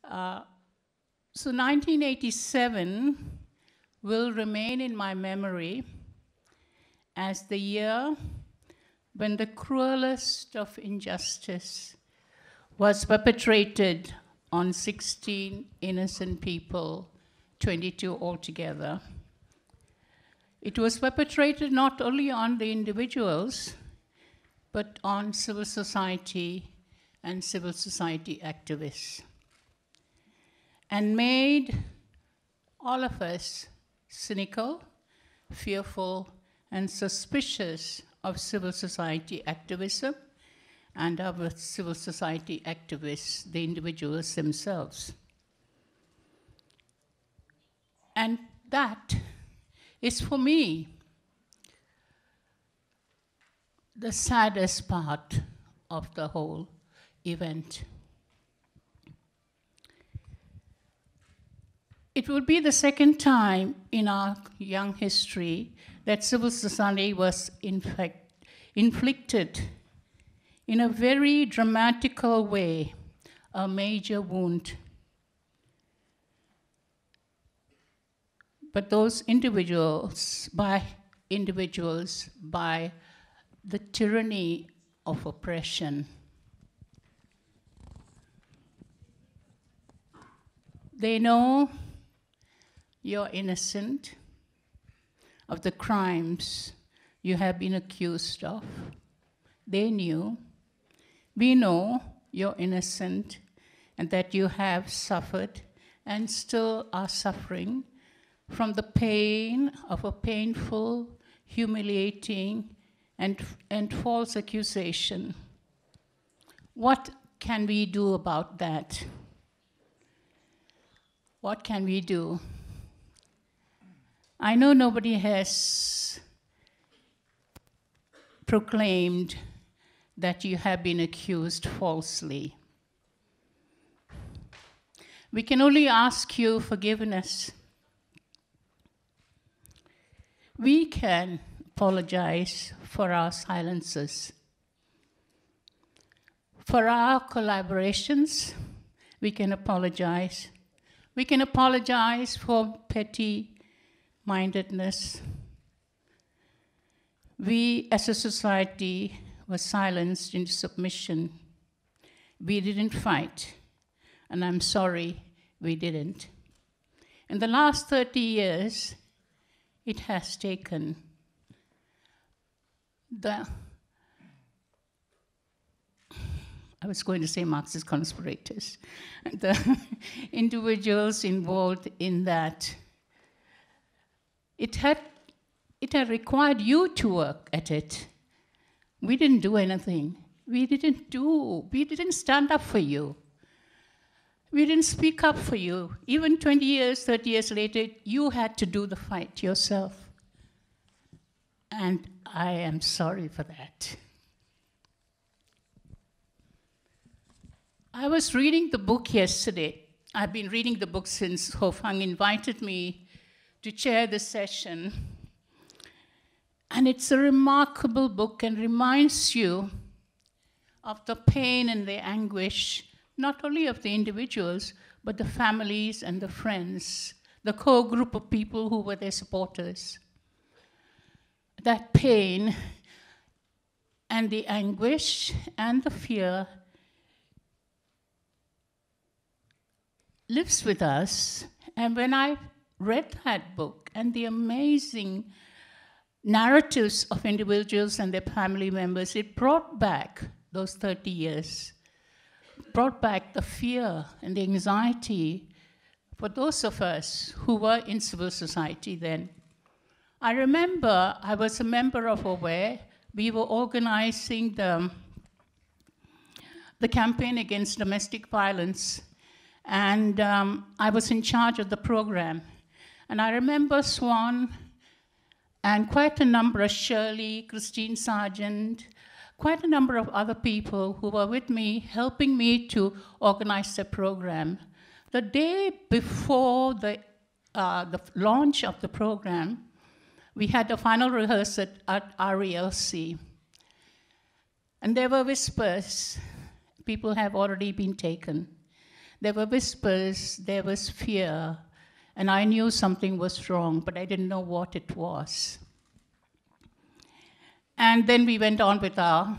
So 1987 will remain in my memory as the year when the cruelest of injustice was perpetrated on 16 innocent people, 22 altogether. It was perpetrated not only on the individuals, but on civil society and civil society activists, and made all of us cynical, fearful, and suspicious of civil society activism and of civil society activists, the individuals themselves. And that is, for me, the saddest part of the whole event. It will be the second time in our young history that civil society was, in fact, inflicted in a very dramatical way a major wound. But those individuals, by the tyranny of oppression. They know you're innocent of the crimes you have been accused of. They knew. We know you're innocent and that you have suffered and still are suffering from the pain of a painful, humiliating, and false accusation. What can we do about that? What can we do? I know nobody has proclaimed that you have been accused falsely. We can only ask you forgiveness. We can apologize for our silences. For our collaborations, we can apologize. We can apologize for petty-mindedness. We, as a society, were silenced into submission. We didn't fight, and I'm sorry we didn't. In the last 30 years, it has taken I was going to say Marxist conspirators, the individuals involved in that. It had required you to work at it. We didn't do anything. We didn't stand up for you. We didn't speak up for you. Even 20 years, 30 years later, you had to do the fight yourself. And I am sorry for that. I was reading the book yesterday. I've been reading the book since Ho Fang invited me to chair the session. And it's a remarkable book and reminds you of the pain and the anguish, not only of the individuals, but the families and the friends, the core group of people who were their supporters. That pain and the anguish and the fear lives with us. And when I read that book and the amazing narratives of individuals and their family members, it brought back those 30 years, brought back the fear and the anxiety for those of us who were in civil society then. I remember I was a member of AWARE. We were organizing the campaign against domestic violence, and I was in charge of the program. And I remember Swan and quite a number of Shirley, Christine Sargent, quite a number of other people who were with me, helping me to organize the program. The day before the launch of the program, we had a final rehearsal at RELC. And there were whispers. people have already been taken. There were whispers, there was fear, and I knew something was wrong, but I didn't know what it was. And then we went on with our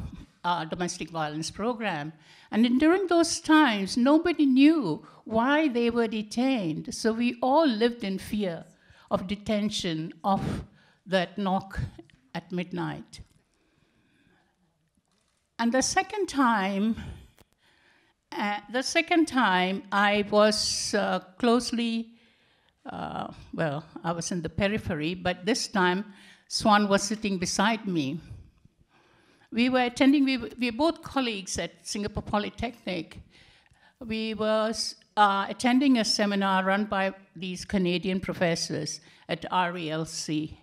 domestic violence program. And during those times, nobody knew why they were detained. So we all lived in fear of detention, of that knock at midnight. And the second time I was closely, well, I was in the periphery, but this time Swan was sitting beside me. We were attending, we were both colleagues at Singapore Polytechnic. We were attending a seminar run by these Canadian professors at RELC.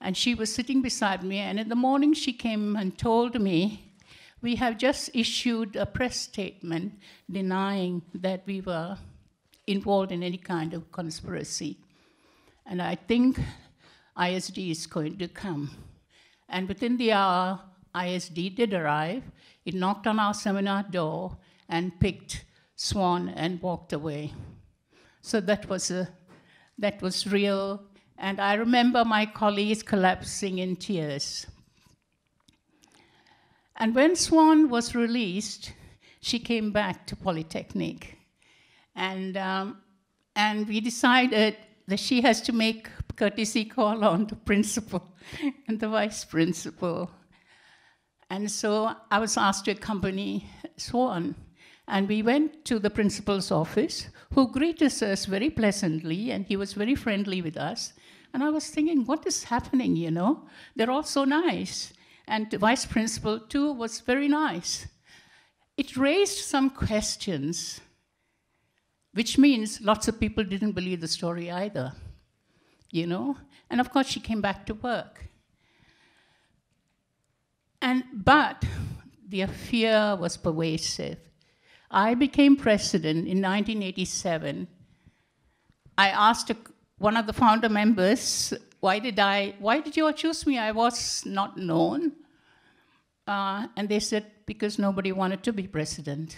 And she was sitting beside me, and in the morning she came and told me, we have just issued a press statement denying that we were involved in any kind of conspiracy. And I think ISD is going to come. And within the hour, ISD did arrive. It knocked on our seminar door and picked Swan and walked away. So that was real. And I remember my colleagues collapsing in tears. And when Swan was released, she came back to Polytechnic. And we decided that she has to make a courtesy call on the principal and the vice principal. And so I was asked to accompany Swan. And we went to the principal's office, who greeted us very pleasantly, and he was very friendly with us. And I was thinking, what is happening, you know? They're all so nice. And the vice principal, too, was very nice. It raised some questions, which means lots of people didn't believe the story either, you know? And of course, she came back to work. But the fear was pervasive. I became president in 1987. I asked one of the founder members, why did you all choose me? I was not known. And they said, because nobody wanted to be president.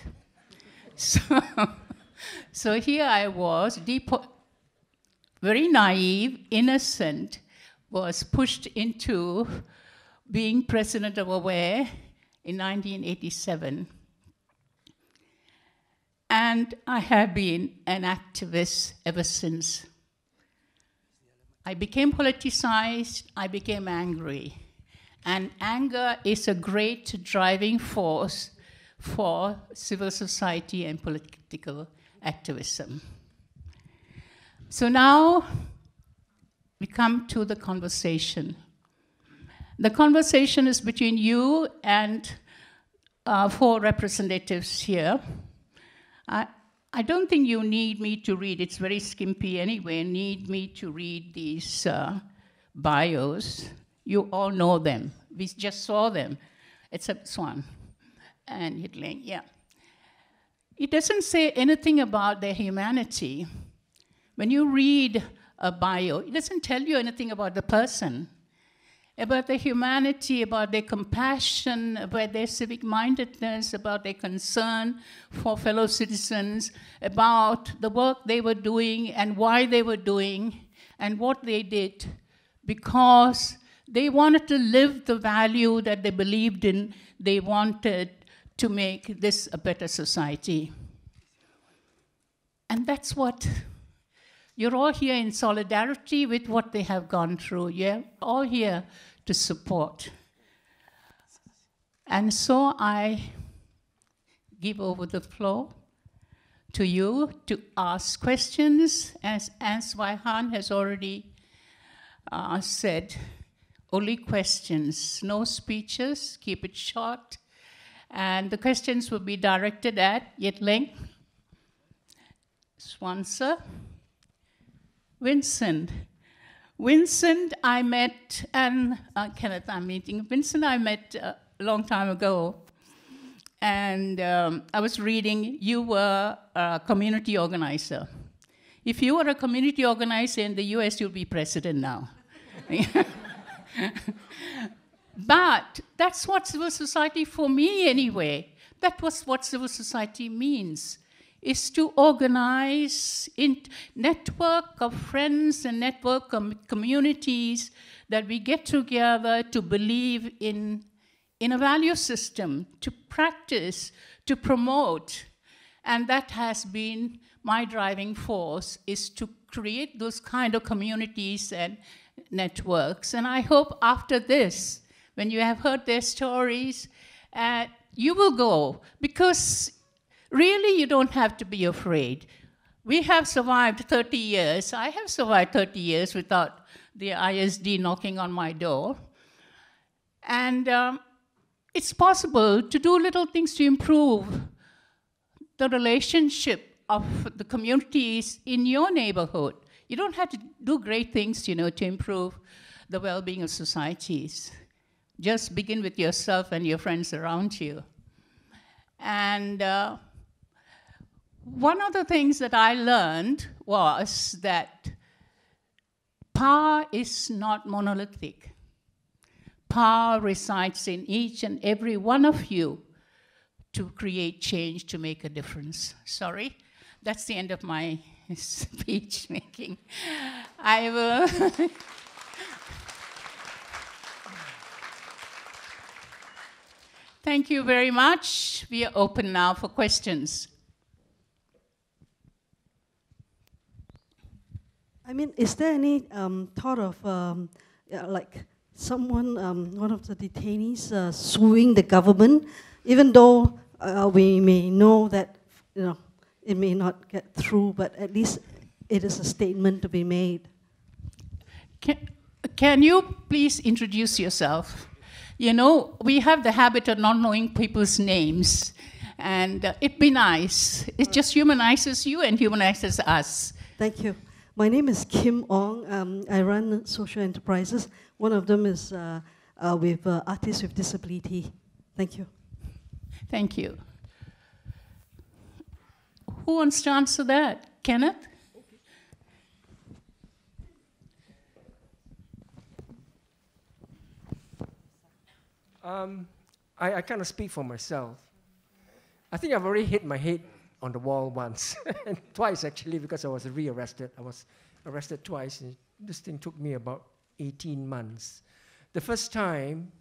So here I was, very naive, innocent, was pushed into being president of AWARE in 1987. And I have been an activist ever since. I became politicized, I became angry. And anger is a great driving force for civil society and political activism. So now we come to the conversation. The conversation is between you and 4 representatives here. I don't think you need me to read, it's very skimpy anyway, need me to read these bios. You all know them. We just saw them, except Swan and Hitling, yeah. It doesn't say anything about their humanity. When you read a bio, it doesn't tell you anything about the person, about their humanity, about their compassion, about their civic mindedness, about their concern for fellow citizens, about the work they were doing and why they were doing and what they did, because they wanted to live the value that they believed in. They wanted to make this a better society. And that's what, you're all here in solidarity with what they have gone through. You're all here to support. And so I give over the floor to you to ask questions. As Svaihan has already said, only questions, no speeches, keep it short. And the questions will be directed at Yitling, Swanser, Vincent. Vincent, I met, and Kenneth, I'm meeting. Vincent, I met a long time ago. And I was reading, you were a community organizer. If you were a community organizer in the US, you'll be president now. But that's what civil society for me anyway. That was what civil society means, is to organize in network of friends and network communities that we get together to believe in a value system, to practice, to promote. And that has been my driving force, is to create those kind of communities and networks. And I hope after this, when you have heard their stories, you will go, because really you don't have to be afraid. We have survived 30 years. I have survived 30 years without the ISD knocking on my door. And it's possible to do little things to improve the relationship of the communities in your neighborhood. You don't have to do great things, to improve the well-being of societies. Just begin with yourself and your friends around you. And one of the things that I learned was that power is not monolithic. Power resides in each and every one of you to create change, to make a difference. Sorry, that's the end of my speech making. I will. Thank you very much. We are open now for questions. I mean, is there any thought of like someone, one of the detainees suing the government, even though we may know that it may not get through, but at least it is a statement to be made? Can you please introduce yourself? We have the habit of not knowing people's names, and it'd be nice. It just humanizes you and humanizes us. Thank you. My name is Kim Ong. I run social enterprises. One of them is with artists with disability. Thank you. Thank you. Who wants to answer that? Kenneth? I kind of speak for myself. I think I've already hit my head on the wall once, and twice actually, because I was rearrested. I was arrested twice, and this thing took me about 18 months. The first time,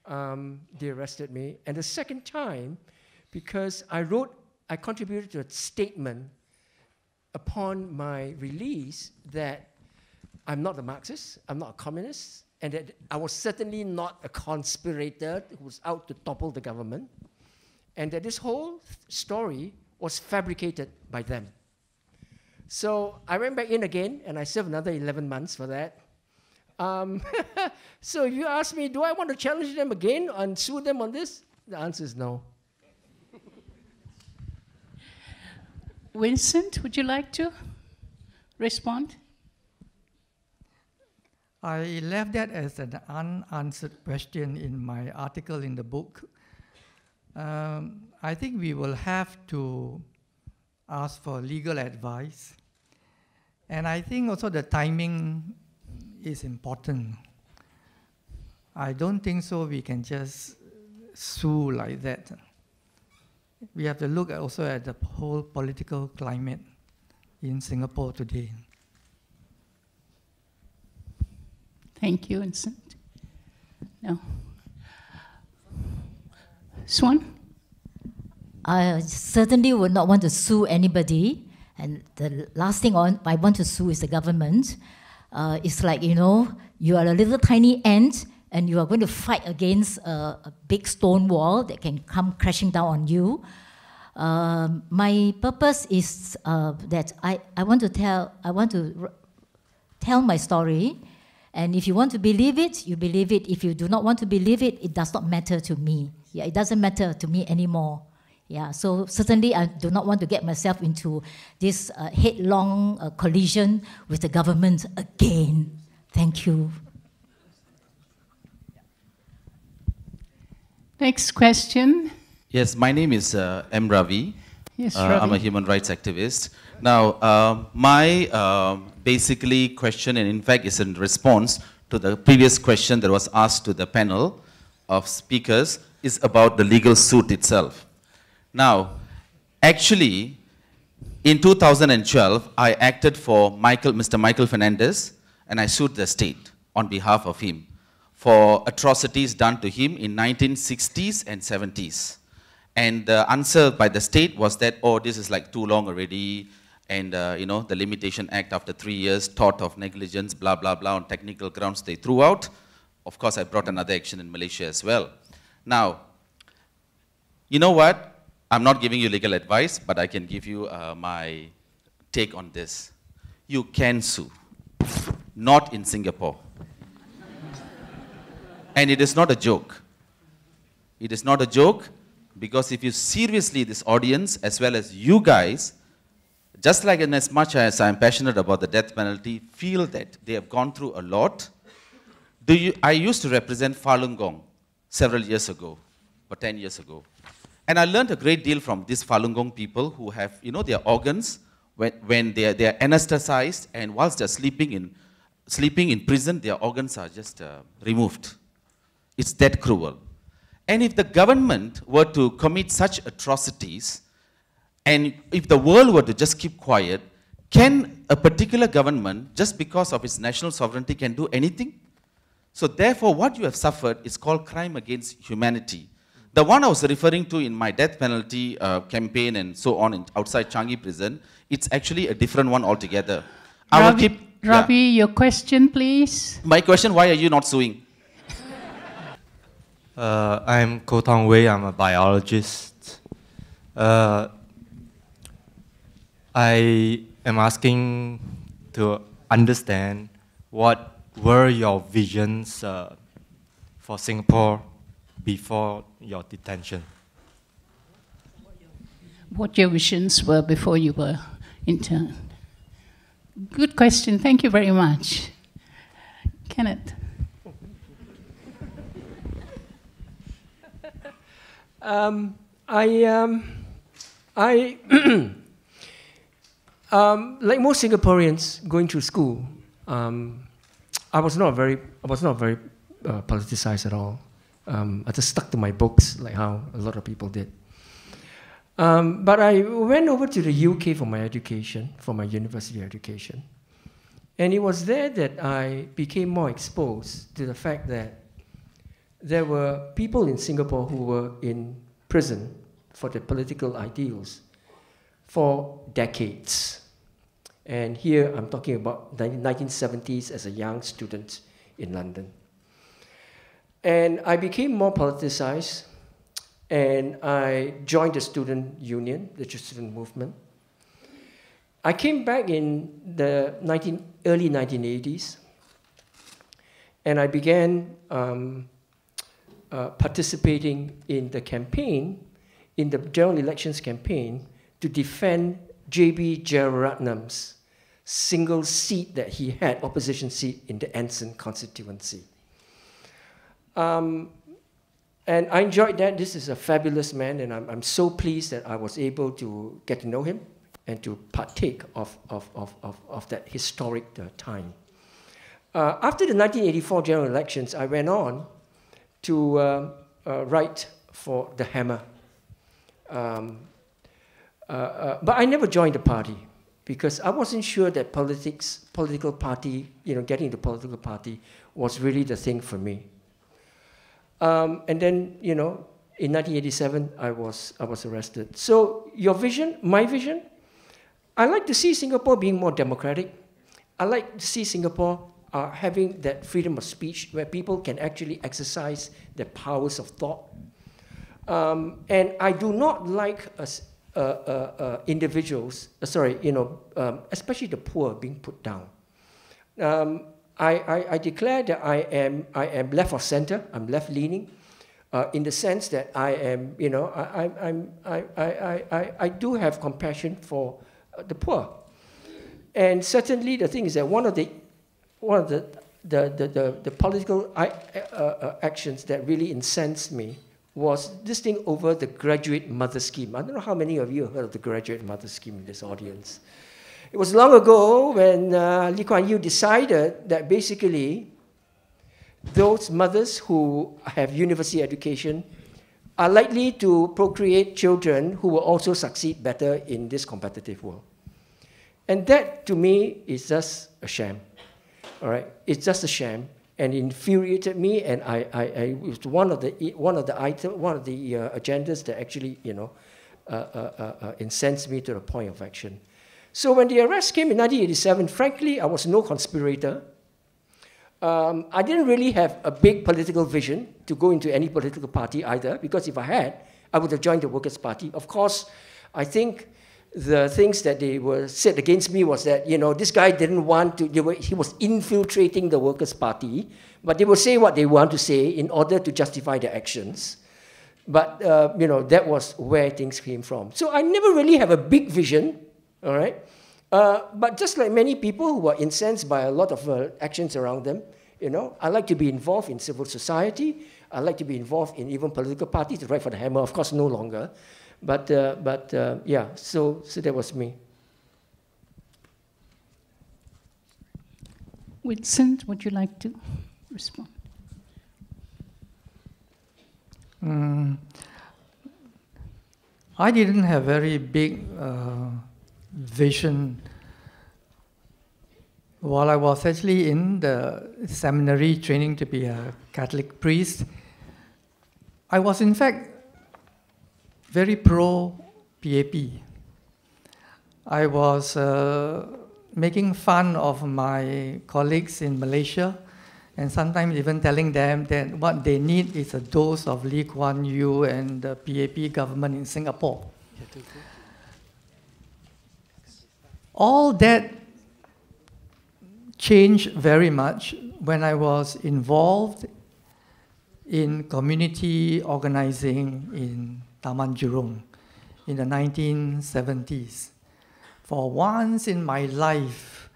they arrested me, and the second time, because I contributed to a statement upon my release that I'm not a Marxist, I'm not a communist, and that I was certainly not a conspirator who was out to topple the government, and that this whole story was fabricated by them. So I went back in again, and I served another 11 months for that. So if you ask me, do I want to challenge them again and sue them on this? The answer is no. Vincent, would you like to respond? I left that as an unanswered question in my article in the book. I think we will have to ask for legal advice. And I think also the timing is important. I don't think so we can just sue like that. We have to look also at the whole political climate in Singapore today. Thank you, Vincent. No. Swan? I certainly would not want to sue anybody. And the last thing I want to sue is the government. It's like, you are a little tiny ant and you are going to fight against a big stone wall that can come crashing down on you. My purpose is that I want to tell my story. And if you want to believe it, you believe it. If you do not want to believe it, it does not matter to me. Yeah, it doesn't matter to me anymore. Yeah, so certainly I do not want to get myself into this headlong collision with the government again. Thank you. Next question. Yes, my name is M. Ravi. Yes, Ravi. I'm a human rights activist. Now, my basically question, and in fact is in response to the previous question that was asked to the panel of speakers, is about the legal suit itself. Now, actually, in 2012, I acted for Mr. Michael Fernandez, and I sued the state on behalf of him for atrocities done to him in 1960s and 70s. And the answer by the state was that, oh, this is like too long already, and you know, the Limitation Act after 3 years, tort of negligence, blah, blah, blah, on technical grounds they threw out. Of course, I brought another action in Malaysia as well. Now, you know what? I'm not giving you legal advice, but I can give you my take on this. You can sue, not in Singapore. And it is not a joke. It is not a joke, because if you seriously, this audience, as well as you guys, just like in as much as I'm passionate about the death penalty, feel that they have gone through a lot. I used to represent Falun Gong several years ago, or 10 years ago. And I learned a great deal from these Falun Gong people who have, you know, their organs, when they are anesthetized, and whilst they're sleeping in prison, their organs are just removed. It's that cruel. And if the government were to commit such atrocities, and if the world were to just keep quiet, can a particular government, just because of its national sovereignty, can do anything? So therefore, what you have suffered is called crime against humanity. The one I was referring to in my death penalty campaign and so on outside Changi prison, it's actually a different one altogether. Ravi, your question, please. My question, why are you not suing? I'm Ko Tong Wei, I'm a biologist. I am asking to understand what were your visions for Singapore before your detention? What your visions were before you were interned? Good question. Thank you very much. Kenneth. Like most Singaporeans going through school, I was not very politicized at all. I just stuck to my books, like how a lot of people did. But I went over to the UK for my education, for my university education. And it was there that I became more exposed to the fact that there were people in Singapore who were in prison for their political ideals for decades. And here I'm talking about the 1970s as a young student in London. And I became more politicized, and I joined the student union, the student movement. I came back in the early 1980s, and I began participating in the campaign, in the general elections campaign, to defend J.B. Jeyaretnam's single seat that he had, opposition seat in the Anson constituency. And I enjoyed that. This is a fabulous man, and I'm so pleased that I was able to get to know him and to partake of that historic time. After the 1984 general elections, I went on to write for The Hammer. But I never joined the party because I wasn't sure that political party, getting into political party was really the thing for me. And then, in 1987, I was arrested. So your vision, my vision, I like to see Singapore being more democratic. I like to see Singapore having that freedom of speech where people can actually exercise their powers of thought. And I do not like individuals, especially the poor, being put down. I declare that I am left of center. I'm left leaning, in the sense that I am, I do have compassion for the poor, and certainly the thing is that one of the political actions that really incensed me was this thing over the graduate mother scheme. I don't know how many of you have heard of the graduate mother scheme in this audience. It was long ago when Lee Kuan Yew decided that basically those mothers who have university education are likely to procreate children who will also succeed better in this competitive world. And that, to me, is just a sham. All right, it's just a sham, and infuriated me. And it was one of the agendas that actually, incensed me to the point of action. So when the arrest came in 1987, frankly, I was no conspirator. I didn't really have a big political vision to go into any political party either, because if I had, I would have joined the Workers' Party. Of course, I think the things that they were said against me was that, this guy didn't want to, he was infiltrating the Workers' Party, but they will say what they want to say in order to justify their actions. But, that was where things came from. So I never really have a big vision, all right? But just like many people who are incensed by a lot of actions around them, I like to be involved in civil society. I like to be involved in even political parties, to write for the Hammer, of course, no longer. But yeah, so that was me. Vincent, would you like to respond? I didn't have very big vision while I was actually in the seminary training to be a Catholic priest. I was in fact very pro-PAP. I was making fun of my colleagues in Malaysia, and sometimes even telling them that what they need is a dose of Lee Kuan Yew and the PAP government in Singapore. All that changed very much when I was involved in community organizing in Taman Jurong in the 1970s. For once in my life,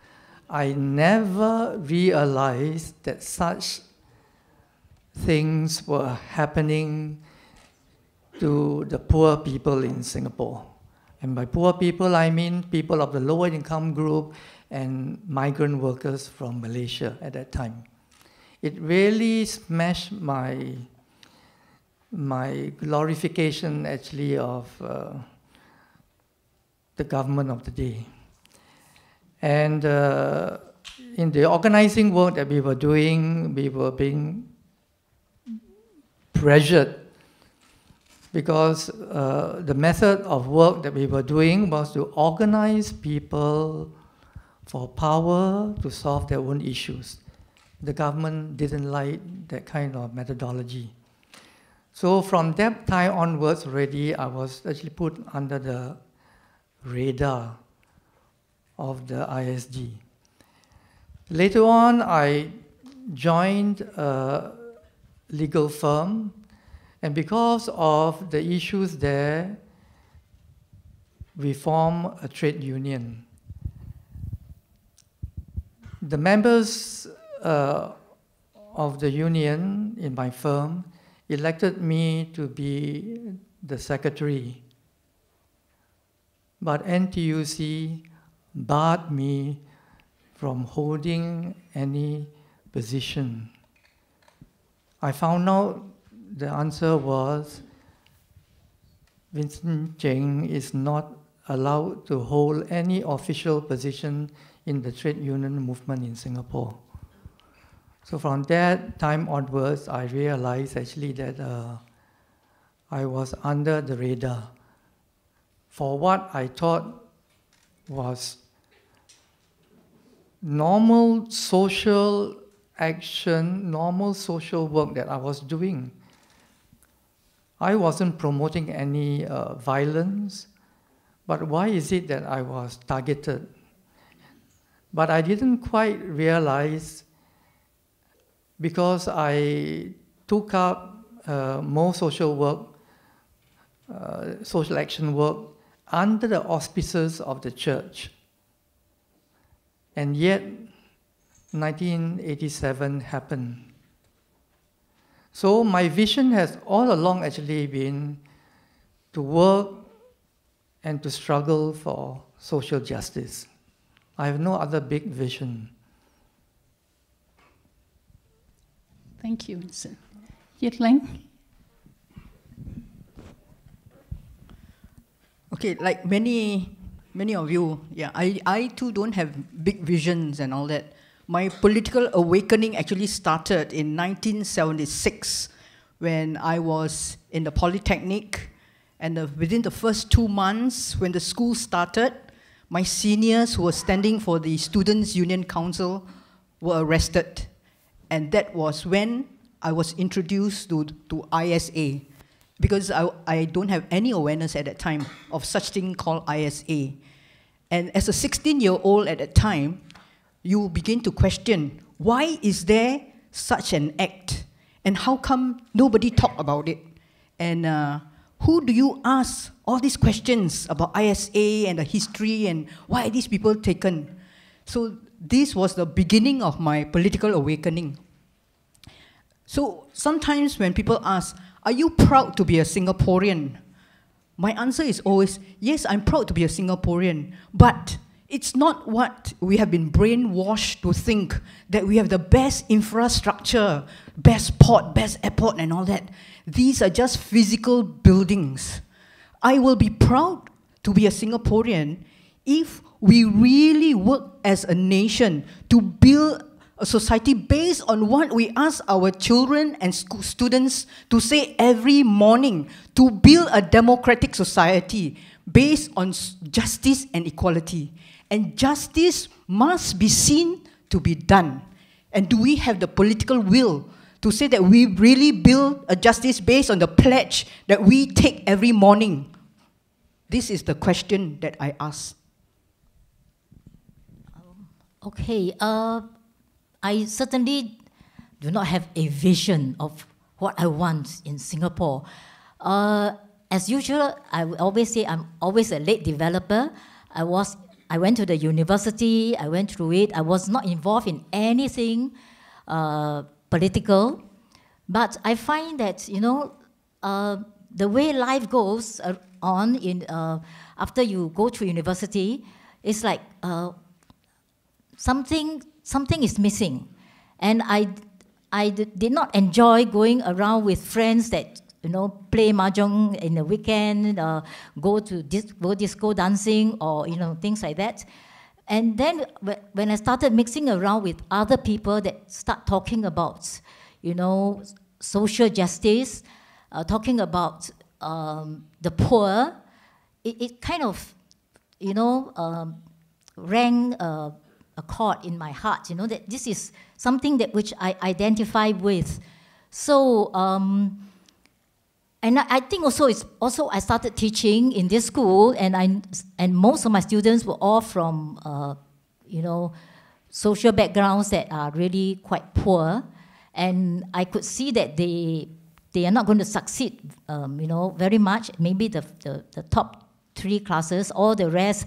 I never realized that such things were happening to the poor people in Singapore. And by poor people, I mean people of the lower income group and migrant workers from Malaysia at that time. It really smashed my glorification, actually, of the government of the day. And in the organizing work that we were doing, we were being pressured because the method of work that we were doing was to organize people for power to solve their own issues. The government didn't like that kind of methodology. So from that time onwards already, I was actually put under the radar of the ISG. Later on, I joined a legal firm, and because of the issues there, we formed a trade union. The members of the union in my firm elected me to be the secretary, but NTUC barred me from holding any position. I found out the answer was Vincent Cheng is not allowed to hold any official position in the trade union movement in Singapore. So from that time onwards, I realized actually that I was under the radar for what I thought was normal social action, normal social work that I was doing. I wasn't promoting any violence, but why is it that I was targeted? But I didn't quite realize, because I took up more social work, social action work, under the auspices of the church. And yet, 1987 happened. So my vision has all along actually been to work and to struggle for social justice. I have no other big vision. Thank you, Vincent. Yet Lang? Okay, like many of you, yeah, I too don't have big visions and all that. My political awakening actually started in 1976 when I was in the Polytechnic, and within the first 2 months when the school started, my seniors who were standing for the Students' Union Council were arrested. And that was when I was introduced to ISA, because I don't have any awareness at that time of such thing called ISA. And as a 16-year-old at that time, you begin to question, why is there such an act? And how come nobody talk about it? And who do you ask all these questions about ISA and the history and why are these people taken? So this was the beginning of my political awakening. So sometimes when people ask, are you proud to be a Singaporean? My answer is always, yes, I'm proud to be a Singaporean, but it's not what we have been brainwashed to think, that we have the best infrastructure, best port, best airport and all that. These are just physical buildings. I will be proud to be a Singaporean if we really work as a nation to build a society based on what we ask our children and students to say every morning, to build a democratic society based on justice and equality. And justice must be seen to be done. And do we have the political will to say that we really build a justice based on the pledge that we take every morning? This is the question that I ask. Okay, I certainly do not have a vision of what I want in Singapore. As usual, I will always say I'm always a late developer. I went to the university, I went through it. I was not involved in anything political. But I find that, you know, the way life goes on after you go through university, it's like something is missing. And I did not enjoy going around with friends that, you know, play mahjong in the weekend, go disco dancing, or, you know, things like that. And then when I started mixing around with other people that start talking about, you know, social justice, talking about the poor, it kind of, you know, rang a chord in my heart, you know, that this is something that which I identify with. So, and I think also I started teaching in this school, and most of my students were all from you know, social backgrounds that are really quite poor, and I could see that they are not going to succeed, you know, very much. Maybe the top 3 classes, all the rest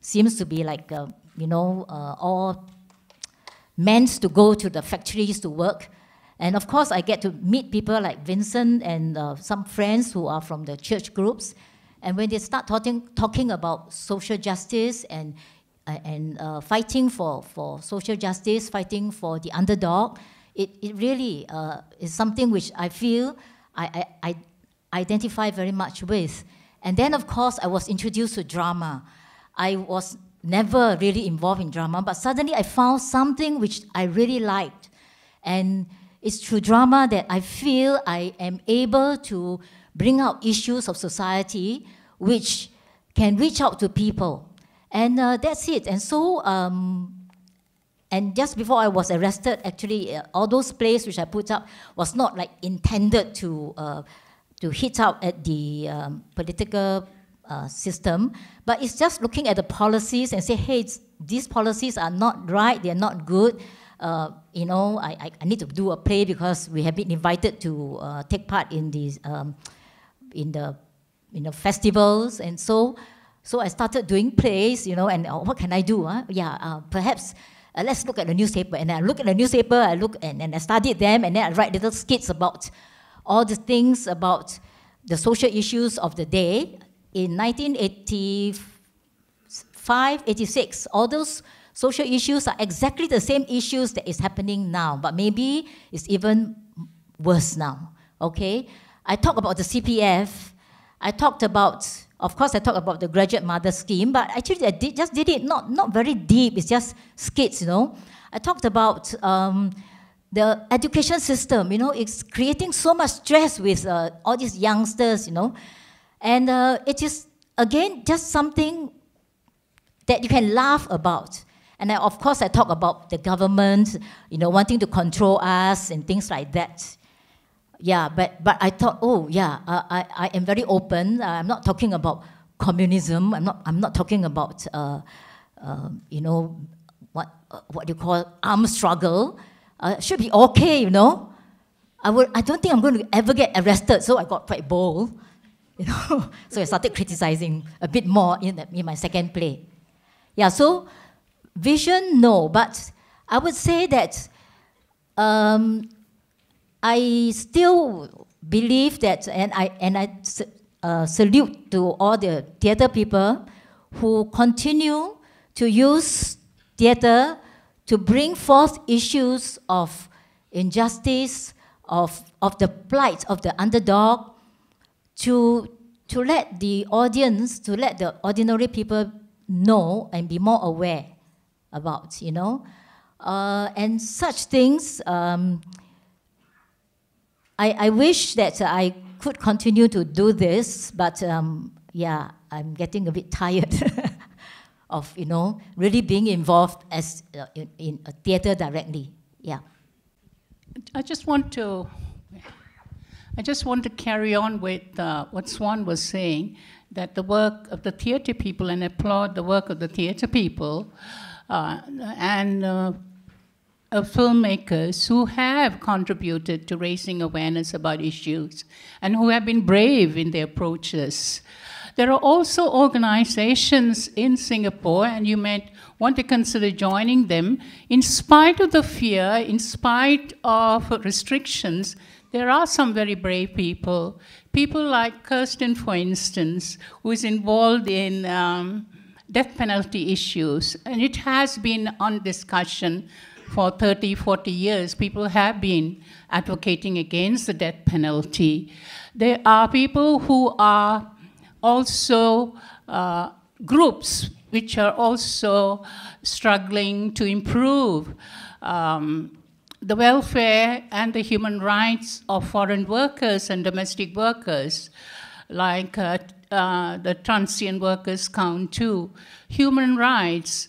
seems to be like you know, all meant to go to the factories to work. And of course, I get to meet people like Vincent and some friends who are from the church groups. And when they start talking about social justice and fighting for social justice, fighting for the underdog, it really is something which I feel I identify very much with. And then, of course, I was introduced to drama. I was never really involved in drama, but suddenly I found something which I really liked. And it's through drama that I feel I am able to bring out issues of society which can reach out to people. And that's it. And so, and just before I was arrested, actually, all those plays which I put up was not like intended to hit out at the political system, but it's just looking at the policies and say, hey, these policies are not right, they're not good. You know, I need to do a play because we have been invited to take part in these in the festivals, and so I started doing plays, you know, and what can I do? Perhaps let's look at the newspaper. And I look at the newspaper, I look and I studied them, and then I write little skits about all the things about the social issues of the day. In 1985, 86, all those social issues are exactly the same issues that is happening now, but maybe it's even worse now, okay? I talked about the CPF. I talked about Of course, I talk about the graduate mother scheme, but actually I just did it not very deep. It's just skits, you know. I talked about the education system, you know, it's creating so much stress with all these youngsters, you know. And it is, again, just something that you can laugh about. And of course, I talk about the government, you know, wanting to control us and things like that. Yeah, but I thought, oh yeah, I am very open. I'm not talking about communism. I'm not talking about you know, what you call armed struggle. Should be okay, you know. I don't think I'm going to ever get arrested, so I got quite bold, you know. So I started criticizing a bit more in my second play. Yeah, so vision, no, but I would say that I still believe that, and I salute to all the theatre people who continue to use theatre to bring forth issues of injustice, of the plight of the underdog, to let the audience, to let the ordinary people know and be more aware about, you know. And such things, I wish that I could continue to do this, but yeah, I'm getting a bit tired of, you know, really being involved as in a theatre directly. Yeah. I just want to carry on with what Swan was saying, that the work of the theatre people, and applaud the work of the theatre people and filmmakers who have contributed to raising awareness about issues and who have been brave in their approaches. There are also organizations in Singapore, and you might want to consider joining them. In spite of the fear, in spite of restrictions, there are some very brave people. People like Kirsten, for instance, who is involved in death penalty issues. And it has been on discussion for 30, 40 years. People have been advocating against the death penalty. There are people who are also groups which are also struggling to improve the welfare and the human rights of foreign workers and domestic workers, like the Transient Workers Count too. Human rights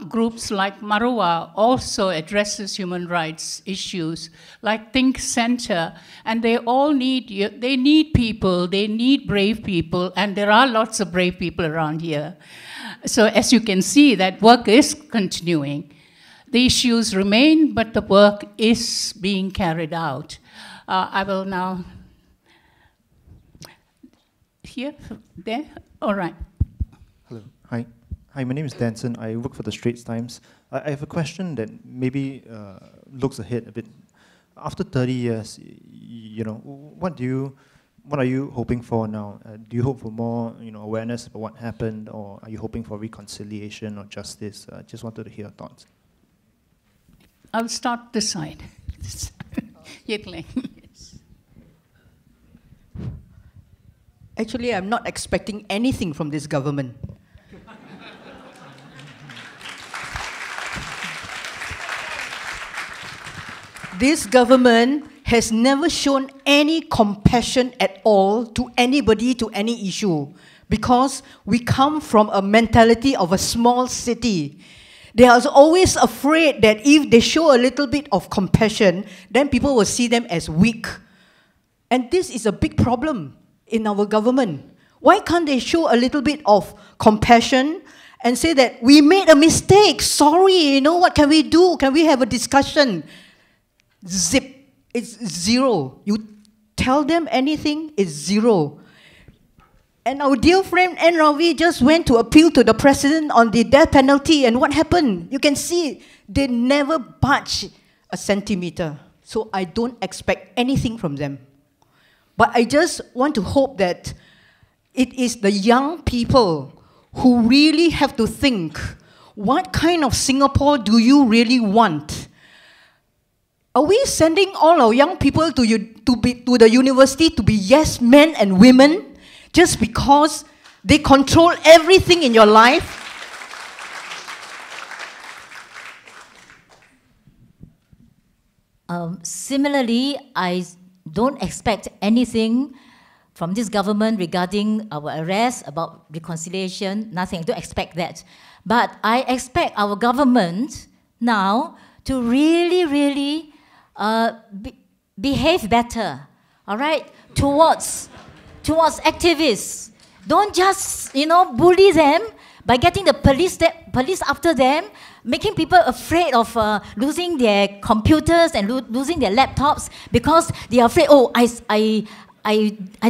groups like Marua also addresses human rights issues, like Think Center, and they all need people, they need brave people, and there are lots of brave people around here. So as you can see, that work is continuing. The issues remain, but the work is being carried out. I will now, here, there, all right. Hello, hi. Hi, my name is Danson. I work for the Straits Times. I have a question that maybe looks ahead a bit. After 30 years, you know, what are you hoping for now? Do you hope for more, you know, awareness about what happened, or are you hoping for reconciliation or justice? I just wanted to hear your thoughts. I'll start this side. Yes. Actually, I'm not expecting anything from this government. This government has never shown any compassion at all to anybody, to any issue, because we come from a mentality of a small city. They are always afraid that if they show a little bit of compassion, then people will see them as weak. And this is a big problem in our government. Why can't they show a little bit of compassion and say that we made a mistake, sorry, you know, what can we do? Can we have a discussion? Zip, it's zero. You tell them anything, it's zero. And our dear friend N. Ravi just went to appeal to the president on the death penalty, and what happened? You can see they never budge a centimeter. So I don't expect anything from them. But I just want to hope that it is the young people who really have to think, what kind of Singapore do you really want? Are we sending all our young people to the university to be yes men and women just because They control everything in your life. Similarly, I don't expect anything from this government regarding our arrest, about reconciliation, nothing. I don't expect that. But I expect our government now to really behave better, all right, towards activists. Don't just, bully them by getting the police after them, making people afraid of losing their computers and losing their laptops because they are afraid, oh, I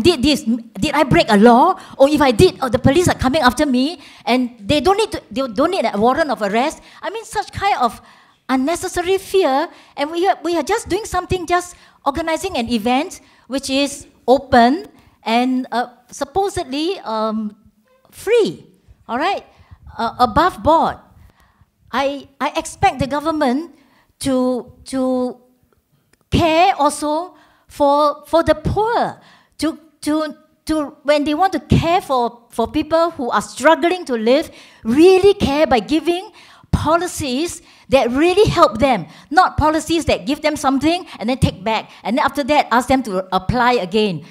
did this. Did I break a law? Or if I did, the police are coming after me, and they don't need a warrant of arrest. I mean, such kind of unnecessary fear. And we are just doing something, just organizing an event which is open and supposedly free. All right, above board. I expect the government to care also for the poor, to when they want to care for people who are struggling to live, really care by giving policies that really help them, not policies that give them something and then take back, and then after that ask them to apply again.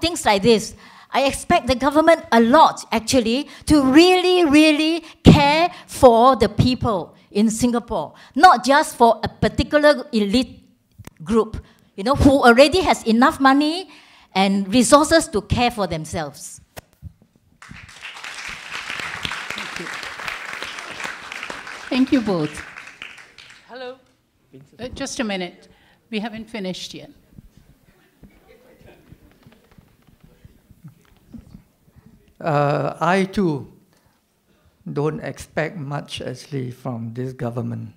Things like this. I expect the government a lot, actually, to really care for the people in Singapore, not just for a particular elite group, who already has enough money and resources to care for themselves. Thank you. Thank you both. Hello. Just a minute. We haven't finished yet. I too don't expect much actually from this government.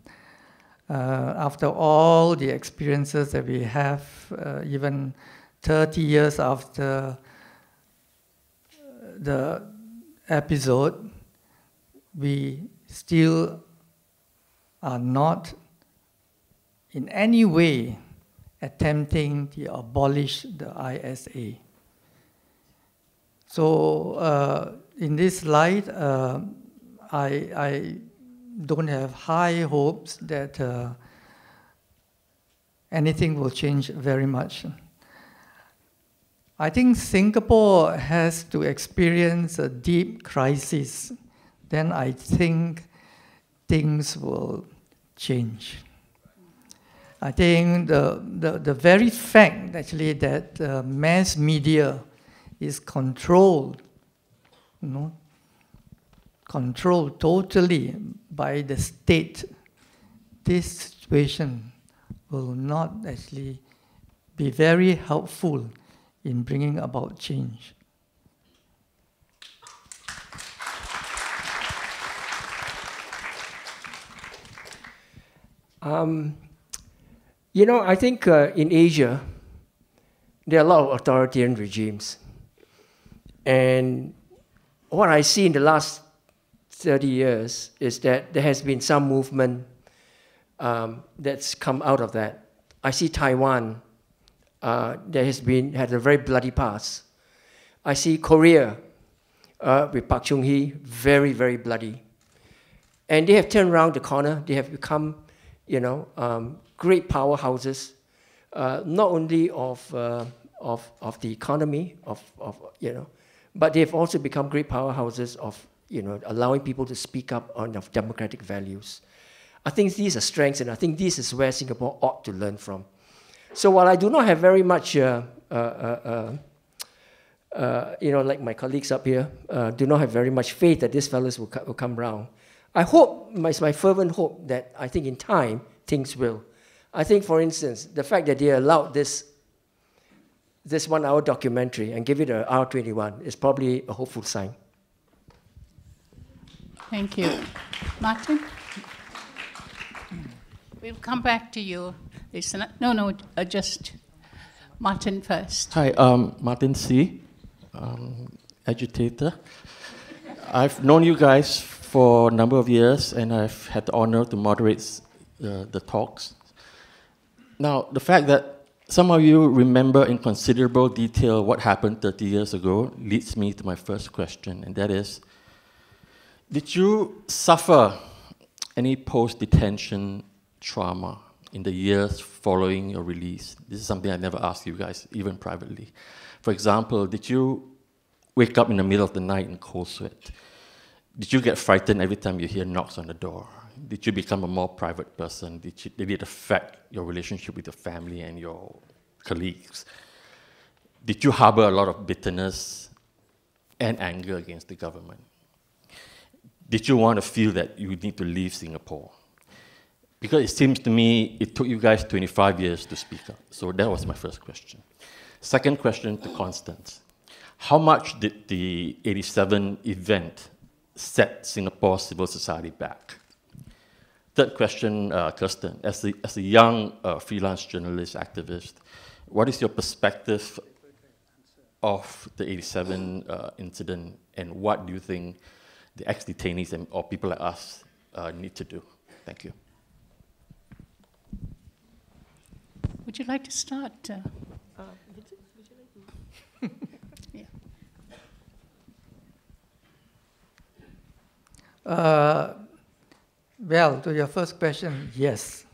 After all the experiences that we have, even 30 years after the episode, we still are not in any way attempting to abolish the ISA. So in this light, I don't have high hopes that anything will change very much. I think Singapore has to experience a deep crisis. Then I think things will change. I think the very fact, actually, that mass media is controlled, controlled totally by the state, this situation will not actually be very helpful in bringing about change. I think in Asia, there are a lot of authoritarian regimes. And what I see in the last 30 years is that there has been some movement that's come out of that. I see Taiwan, there had a very bloody past. I see Korea with Park Chung-hee, very, very bloody. And they have turned around the corner. They have become, great powerhouses, not only of the economy, but they have also become great powerhouses of, allowing people to speak up on democratic values. I think these are strengths, and I think this is where Singapore ought to learn from. So while I do not have very much, like my colleagues up here, do not have very much faith that these fellows will come round, I hope, my fervent hope, that I think in time, things will. I think, for instance, the fact that they allowed this 1 hour documentary and give it an R21 is probably a hopeful sign. Thank you. Martin? We'll come back to you. Just Martin first. Hi, Martin C., agitator. I've known you guys for a number of years, and I've had the honor to moderate the talks. Now, the fact that some of you remember in considerable detail what happened 30 years ago, leads me to my first question, and that is, did you suffer any post-detention trauma in the years following your release? This is something I never asked you guys, even privately. For example, did you wake up in the middle of the night in cold sweat? Did you get frightened every time you hear knocks on the door? Did you become a more private person? Did it affect your relationship with your family and your colleagues? Did you harbor a lot of bitterness and anger against the government? Did you want to feel that you need to leave Singapore? Because it seems to me it took you guys 25 years to speak up. So that was my first question. Second question to Constance. How much did the 87 event set Singapore's civil society back? Third question, Kirsten, as a young freelance journalist, activist, what is your perspective of the 87 incident, and what do you think the ex-detainees or people like us need to do? Thank you. Would you like to start? Yeah. Well, to your first question, yes.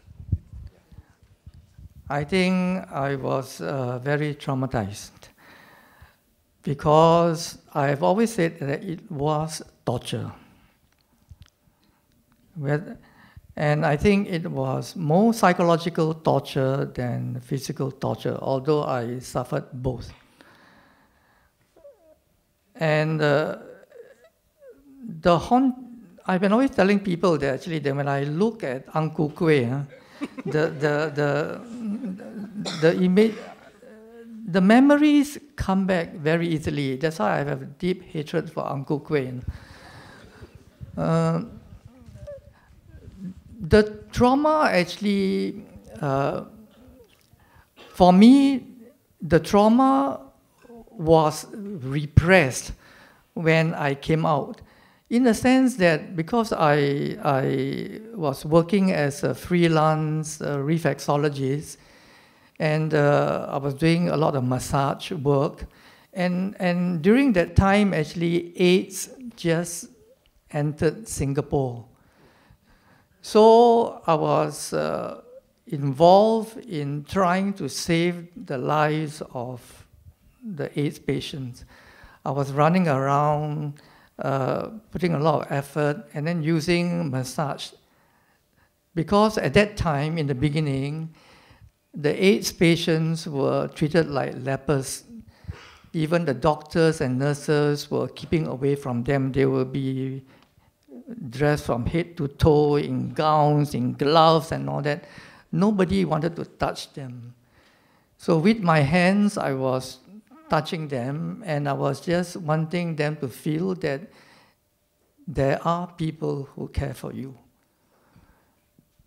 I think I was very traumatized because I've always said that it was torture. And I think it was more psychological torture than physical torture, although I suffered both. And I've been always telling people that actually that when I look at Uncle Kueh, the image, the memories come back very easily. That's why I have a deep hatred for Uncle Kueh. The trauma actually, for me, the trauma was repressed when I came out. In the sense that because I was working as a freelance reflexologist, and I was doing a lot of massage work, and during that time, actually, AIDS just entered Singapore. So I was involved in trying to save the lives of the AIDS patients. I was running around, putting a lot of effort, and then using massage. Because at that time, in the beginning, the AIDS patients were treated like lepers. Even the doctors and nurses were keeping away from them. They would be dressed from head to toe in gowns, in gloves and all that. Nobody wanted to touch them. So with my hands, I was touching them, and I was just wanting them to feel that there are people who care for you.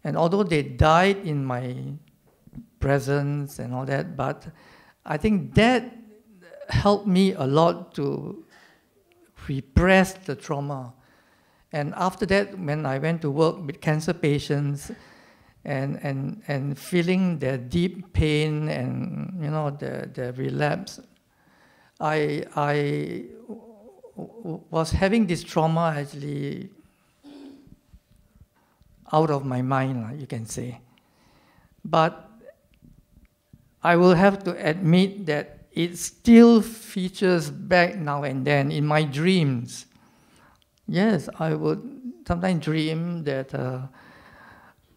And although they died in my presence and all that, but I think that helped me a lot to repress the trauma. And after that, when I went to work with cancer patients and feeling their deep pain and the relapse, I was having this trauma actually out of my mind, you can say. But I will have to admit that it still features back now and then in my dreams. Yes, I would sometimes dream that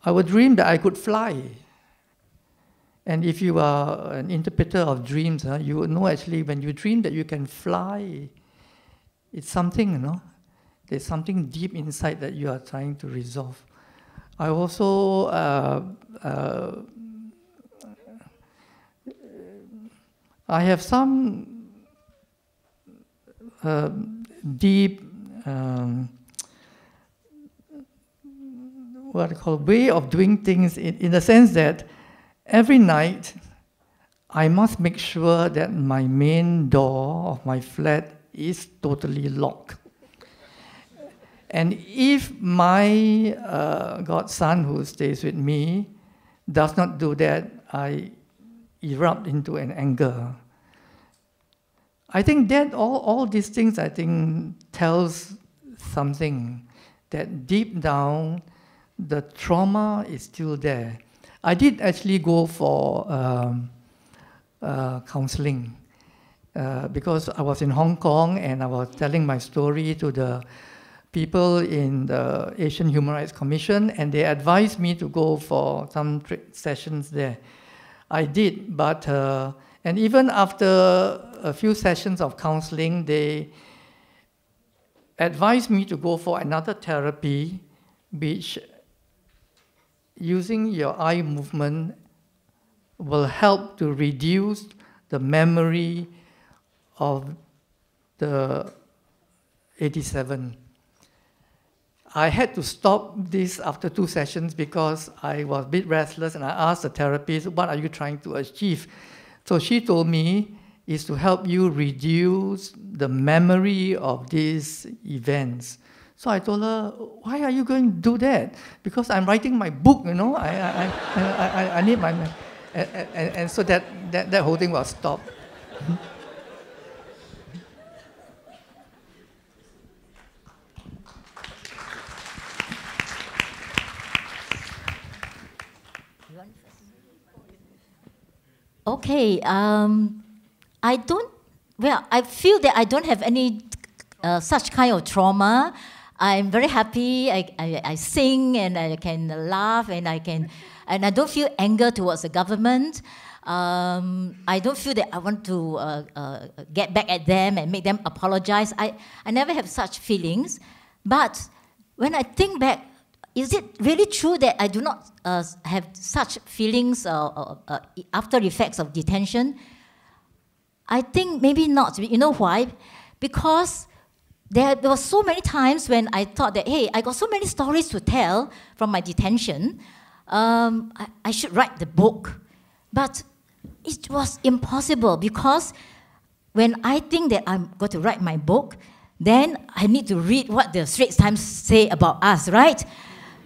I could fly. And if you are an interpreter of dreams, you would know actually when you dream that you can fly, it's something, there's something deep inside that you are trying to resolve. I also I have some deep what I call way of doing things in the sense that every night I must make sure that my main door of my flat is totally locked. And if my godson who stays with me does not do that, I erupt into an anger. I think that all these things, I think, tells something, that deep down, the trauma is still there. I did actually go for counseling because I was in Hong Kong and I was telling my story to the people in the Asian Human Rights Commission, and they advised me to go for some sessions there. I did, but and even after a few sessions of counseling, they advised me to go for another therapy, which using your eye movement will help to reduce the memory of the 87. I had to stop this after 2 sessions because I was a bit restless, and I asked the therapist, what are you trying to achieve? So she told me, is to help you reduce the memory of these events. So I told her, why are you going to do that? Because I'm writing my book, you know, I need my, and so that whole thing was stopped. Okay, I feel that I don't have any such kind of trauma. I'm very happy, I sing and I can laugh and I don't feel anger towards the government. I don't feel that I want to get back at them and make them apologize. I never have such feelings. But when I think back, is it really true that I do not have such feelings after effects of detention? I think maybe not. You know why? Because there were so many times when I thought that, hey, I got so many stories to tell from my detention. I should write the book. But it was impossible because when I think that I'm going to write my book, then I need to read what the Straits Times say about us, right?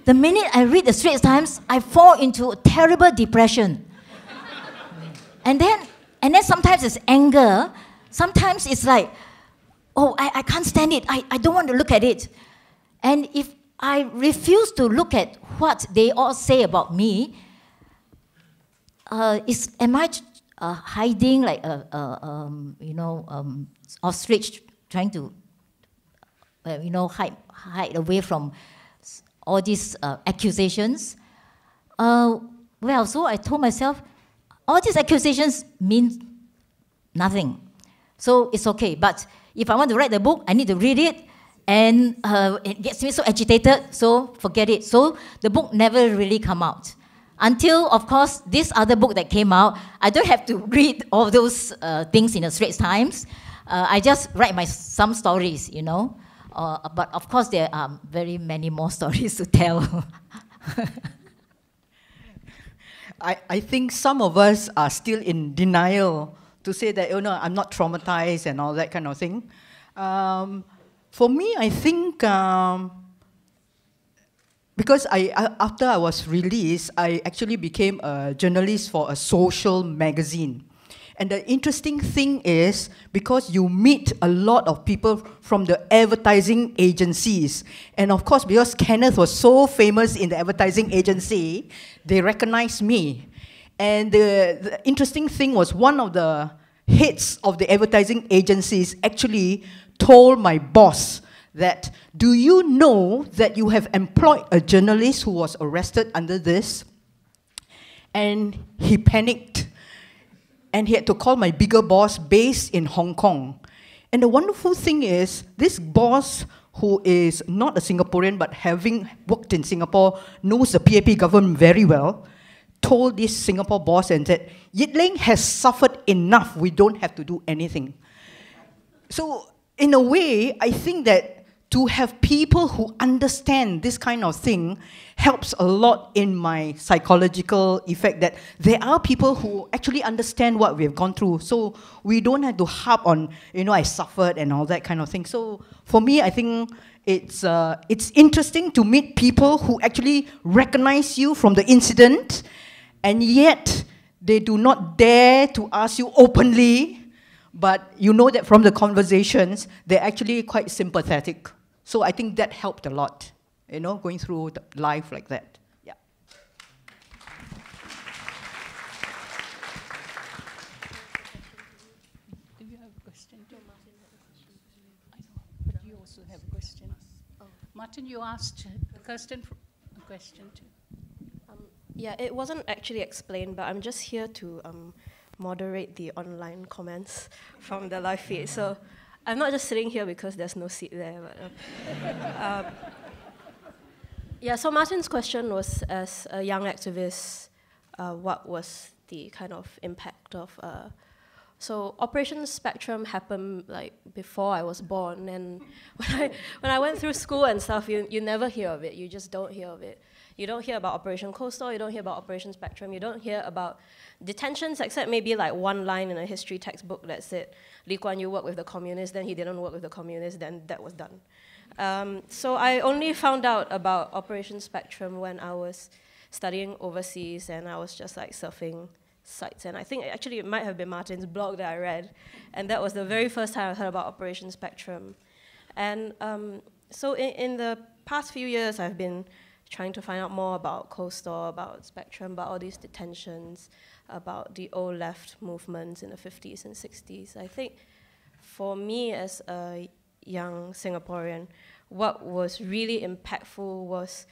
The minute I read the Straits Times, I fall into a terrible depression. and then sometimes it's anger. Sometimes it's like, oh, I can't stand it. I don't want to look at it. And if I refuse to look at what they all say about me, am I hiding like ostrich trying to, hide away from all these accusations? So I told myself, all these accusations mean nothing. So it's okay. But if I want to write the book, I need to read it, and it gets me so agitated, so forget it. So the book never really come out. Until, of course, this other book that came out, I don't have to read all those things in the Straits Times. I just write some stories, you know. But of course, there are very many more stories to tell. I think some of us are still in denial to say that, I'm not traumatized and all that kind of thing. For me, I think because after I was released, I actually became a journalist for a social magazine. And the interesting thing is, because you meet a lot of people from the advertising agencies, and of course, because Kenneth was so famous in the advertising agency, they recognized me. And the interesting thing was, one of the heads of the advertising agencies actually told my boss that, do you know that you have employed a journalist who was arrested under this? And he panicked. And he had to call my bigger boss based in Hong Kong. And the wonderful thing is, this boss, who is not a Singaporean but having worked in Singapore, knows the PAP government very well, told this Singapore boss and said, Yit Ling has suffered enough, we don't have to do anything. So in a way, I think that to have people who understand this kind of thing helps a lot in my psychological effect, that there are people who actually understand what we've gone through. So we don't have to harp on, I suffered and all that kind of thing. So for me, I think it's interesting to meet people who actually recognize you from the incident, and yet They do not dare to ask you openly, but you know that from the conversations, they're actually quite sympathetic. So I think that helped a lot, you know, going through life like that. Yeah. Do you have a question too? I know, but you also have a question. Oh. Martin, you asked a question too. Yeah, it wasn't actually explained, but I'm just here to moderate the online comments from the live feed. So I'm not just sitting here because there's no seat there. But, yeah, so Martin's question was, as a young activist, what was the kind of impact of... so Operation Spectrum happened like before I was born, and when I went through school and stuff, you never hear of it. You just don't hear of it. You don't hear about Operation Coastal, you don't hear about Operation Spectrum, you don't hear about detentions, except maybe like one line in a history textbook that said, Lee Kuan Yew worked with the communists, then he didn't work with the communists, then that was done. So I only found out about Operation Spectrum when I was studying overseas, and I was just like surfing sites. And I think actually it might have been Martin's blog that I read, and that was the very first time I heard about Operation Spectrum. And so in the past few years, I've been trying to find out more about Coastal, about Spectrum, about all these detentions, about the old left movements in the 50s and 60s. I think for me as a young Singaporean, what was really impactful was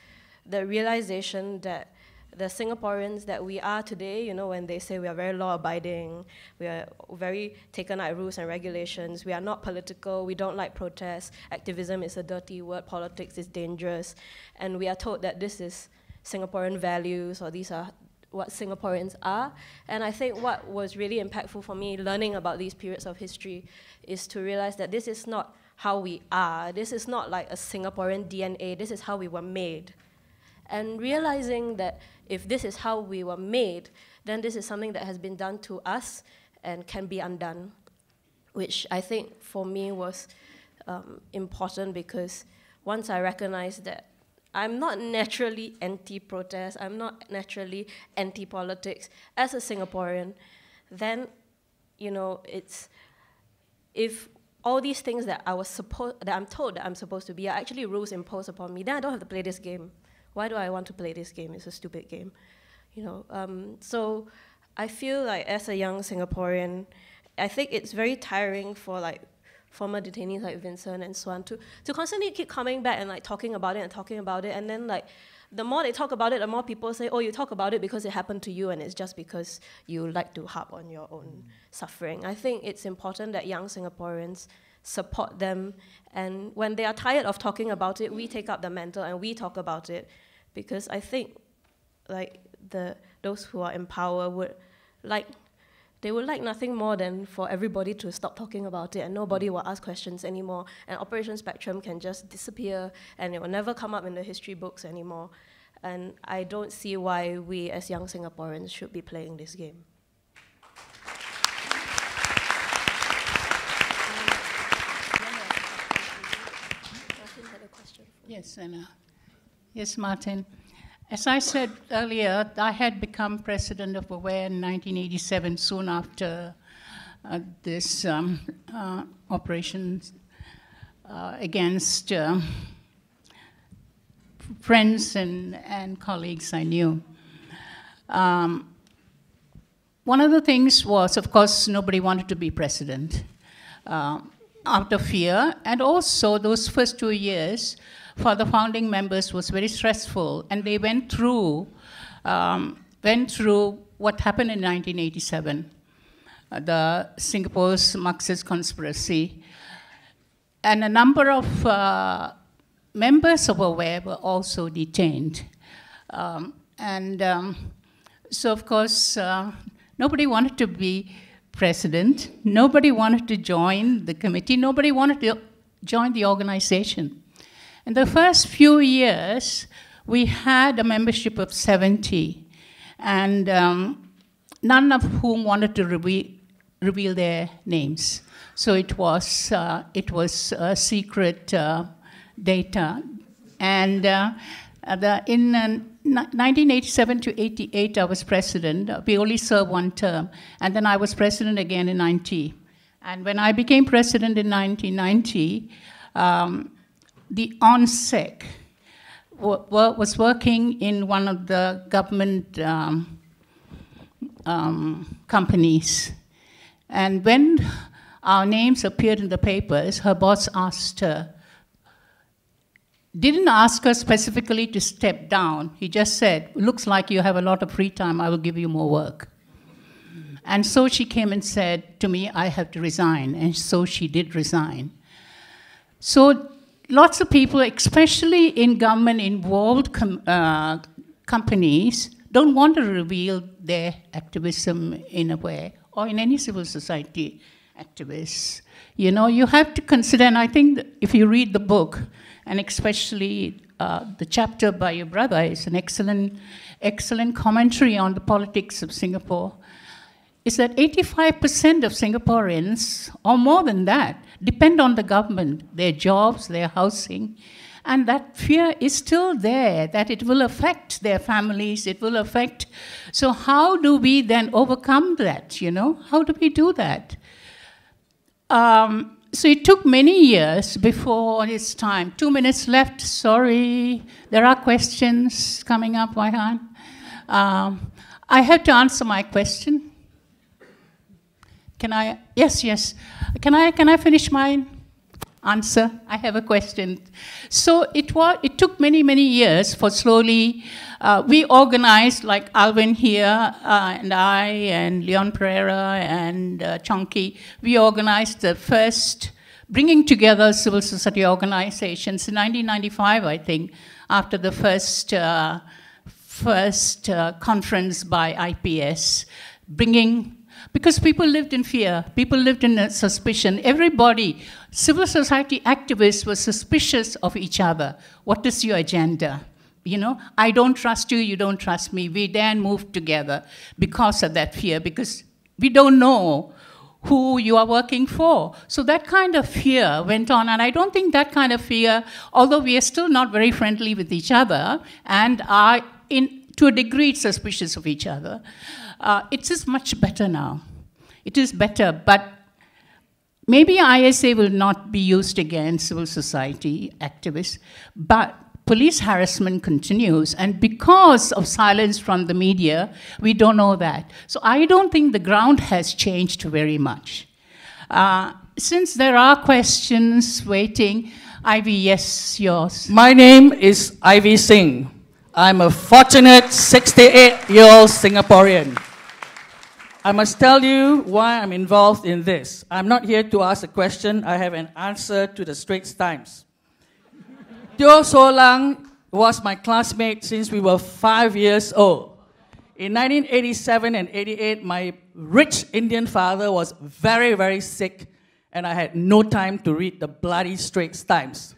the realization that the Singaporeans that we are today, you know, when they say we are very law-abiding, we are very taken out of rules and regulations, we are not political, we don't like protests, activism is a dirty word, politics is dangerous, and we are told that this is Singaporean values, or these are what Singaporeans are. And I think what was really impactful for me learning about these periods of history is to realize that this is not how we are, this is not like a Singaporean DNA, this is how we were made. And realizing that if this is how we were made, then this is something that has been done to us and can be undone, which I think for me was important, because once I recognized that I'm not naturally anti-protest, I'm not naturally anti-politics as a Singaporean, then, you know, it's, if all these things that I'm told that I'm supposed to be are actually rules imposed upon me, then I don't have to play this game. Why do I want to play this game? It's a stupid game, you know. So I feel like as a young Singaporean, I think it's very tiring for like former detainees like Vincent and so on to constantly keep coming back and like talking about it, and then like the more they talk about it, the more people say, oh, you talk about it because it happened to you, and it's just because you like to harp on your own suffering. I think it's important that young Singaporeans support them, and when they are tired of talking about it, we take up the mantle and we talk about it, because I think like those who are in power would like nothing more than for everybody to stop talking about it and nobody will ask questions anymore, and Operation Spectrum can just disappear and it will never come up in the history books anymore. And I don't see why we as young Singaporeans should be playing this game. Yes, Anna. Yes, Martin. As I said earlier, I had become president of AWARE in 1987, soon after this operation against friends and colleagues I knew. One of the things was, of course, nobody wanted to be president out of fear, and also those first 2 years for the founding members was very stressful, and they went through what happened in 1987, the Singapore's Marxist conspiracy, and a number of members of AWARE were also detained, so of course nobody wanted to be president, nobody wanted to join the committee, nobody wanted to join the organization. In the first few years, we had a membership of 70, and none of whom wanted to reveal their names. So it was secret data. And In 1987 to 88, I was president. We only served one term. And then I was president again in 90. And when I became president in 1990, the ONSEC was working in one of the government companies. And when our names appeared in the papers, her boss asked her, didn't ask her specifically to step down. He just said, looks like you have a lot of free time, I will give you more work. And so she came and said to me, I have to resign. And so she did resign. So lots of people, especially in government-involved companies, don't want to reveal their activism in a way, or in any civil society activists. You know, you have to consider, and I think that if you read the book, and especially the chapter by your brother is an excellent commentary on the politics of Singapore, is that 85% of Singaporeans, or more than that, depend on the government, their jobs, their housing, and that fear is still there, that it will affect their families, it will affect. So how do we then overcome that, you know? How do we do that? So it took many years before it's time. 2 minutes left, sorry. There are questions coming up, Waihan. I have to answer my question. Can I? Yes. Can I finish my answer? I have a question. So it took many years for slowly, we organized, like Alvin here, and I, and Leon Pereira, and Chonky, we organized the first bringing together civil society organizations in 1995, I think, after the first conference by IPS, because people lived in fear, people lived in suspicion. Everybody, civil society activists were suspicious of each other. What is your agenda? You know, I don't trust you, you don't trust me. We then moved together because of that fear, because we don't know who you are working for. So that kind of fear went on, and I don't think that kind of fear, although we are still not very friendly with each other, and are, to a degree, suspicious of each other, it is much better now. It is better, but maybe ISA will not be used against civil society activists, but police harassment continues, and because of silence from the media, we don't know that. So I don't think the ground has changed very much. Since there are questions waiting, Ivy, yes, yours. My name is Ivy Singh. I'm a fortunate 68-year-old Singaporean. I must tell you why I'm involved in this. I'm not here to ask a question. I have an answer to the Straits Times. Teo So Lang was my classmate since we were 5 years old. In 1987 and 88, my rich Indian father was very sick, and I had no time to read the bloody Straits Times.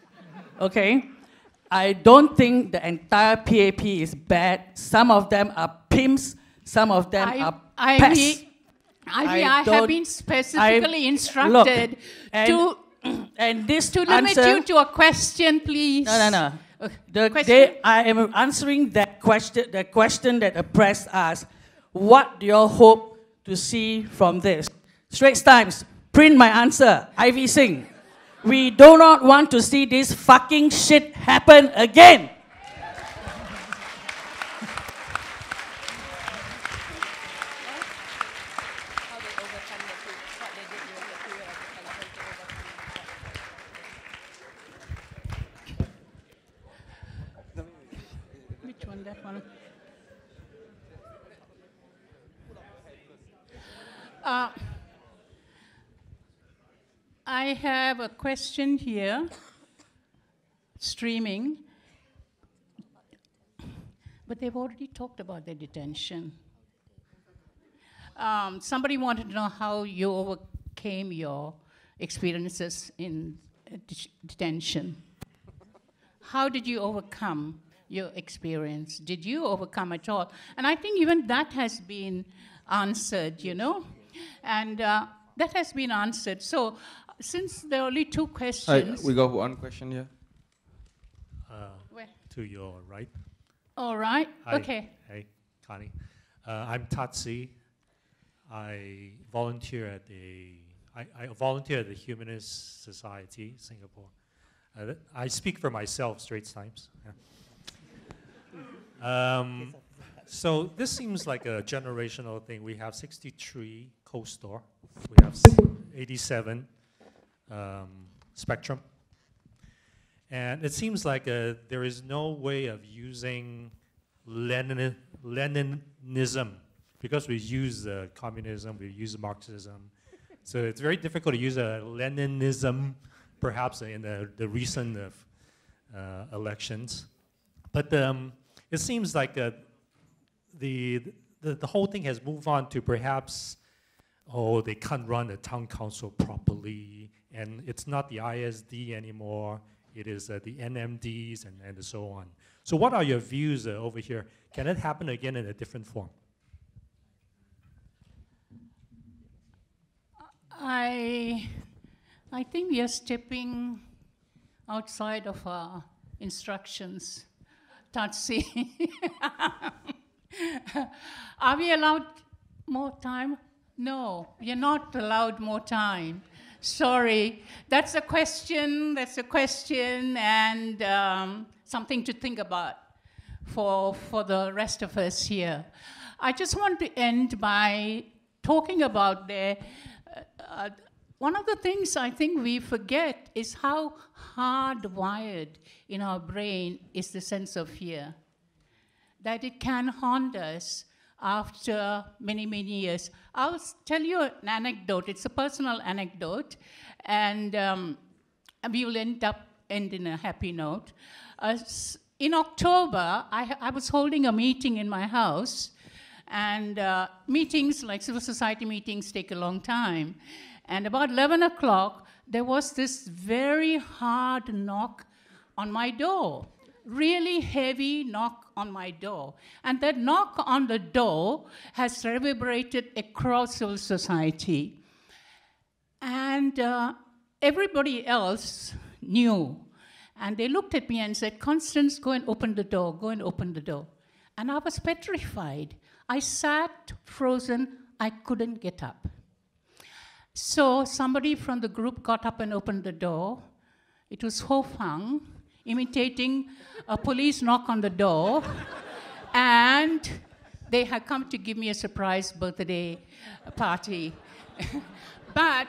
Okay? I don't think the entire PAP is bad. Some of them are pimps, some of them are pests. I have been specifically instructed to limit you to a question, please. No. I am answering that question, the question that the press asked. What do you all hope to see from this? Straits Times, print my answer. Ivy Singh. We do not want to see this fucking shit happen again. Which one, that one? I have a question here, streaming, but they've already talked about their detention. Somebody wanted to know how you overcame your experiences in detention. How did you overcome your experience? Did you overcome at all? And I think even that has been answered, you know? And that has been answered. So since there are only two questions... We got one question here. to your right. All right. Hi. Okay. Hey, Connie. I'm Tatsi. I volunteer at I volunteer at the Humanist Society, Singapore. I speak for myself, Straits Times. Yeah. So this seems like a generational thing. We have 63 co-store. We have 87 Spectrum. And it seems like there is no way of using Leninism, because we use communism, we use Marxism. So it's very difficult to use Leninism, perhaps in the recent elections. But it seems like the whole thing has moved on to perhaps, oh, they can't run the town council properly, and it's not the ISD anymore. It is the NMDs and so on. So what are your views over here? Can it happen again in a different form? I think we are stepping outside of our instructions. Tatsi. Are we allowed more time? No, we are not allowed more time. Sorry, that's a question, and something to think about for the rest of us here. I just want to end by talking about one of the things I think we forget is how hardwired in our brain is the sense of fear, that it can haunt us after many, many years. I'll tell you an anecdote. It's a personal anecdote, and we will end in a happy note. In October, I was holding a meeting in my house, and meetings, like civil society meetings, take a long time. And about 11 o'clock, there was this very hard knock on my door. Really heavy knock on my door. And that knock on the door has reverberated across civil society. And everybody else knew. And they looked at me and said, Constance, go and open the door, go and open the door. And I was petrified. I sat frozen, I couldn't get up. So somebody from the group got up and opened the door. It was Ho Fang, imitating a police knock on the door, and they had come to give me a surprise birthday party. But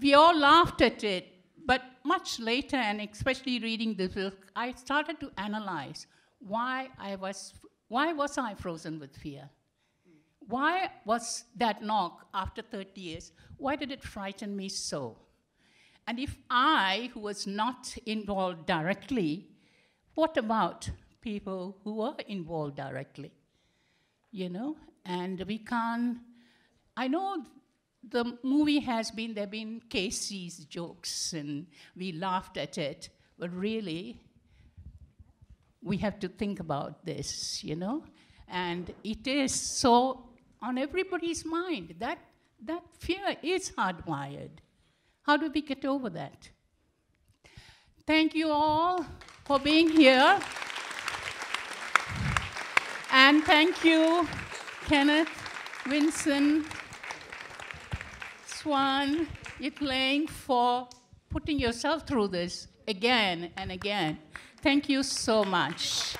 we all laughed at it. But much later, and especially reading this book, I started to analyze why was I frozen with fear? Why was that knock after 30 years? Why did it frighten me so? And if I, who was not involved directly, what about people who were involved directly? You know, and we can't, I know the movie has been, there have been Casey's jokes and we laughed at it, but really, we have to think about this, you know? And it is so on everybody's mind. That fear is hardwired. How do we get over that? Thank you all for being here. And thank you, Kenneth, Vincent, Swan, Yitlang, for putting yourself through this again and again. Thank you so much.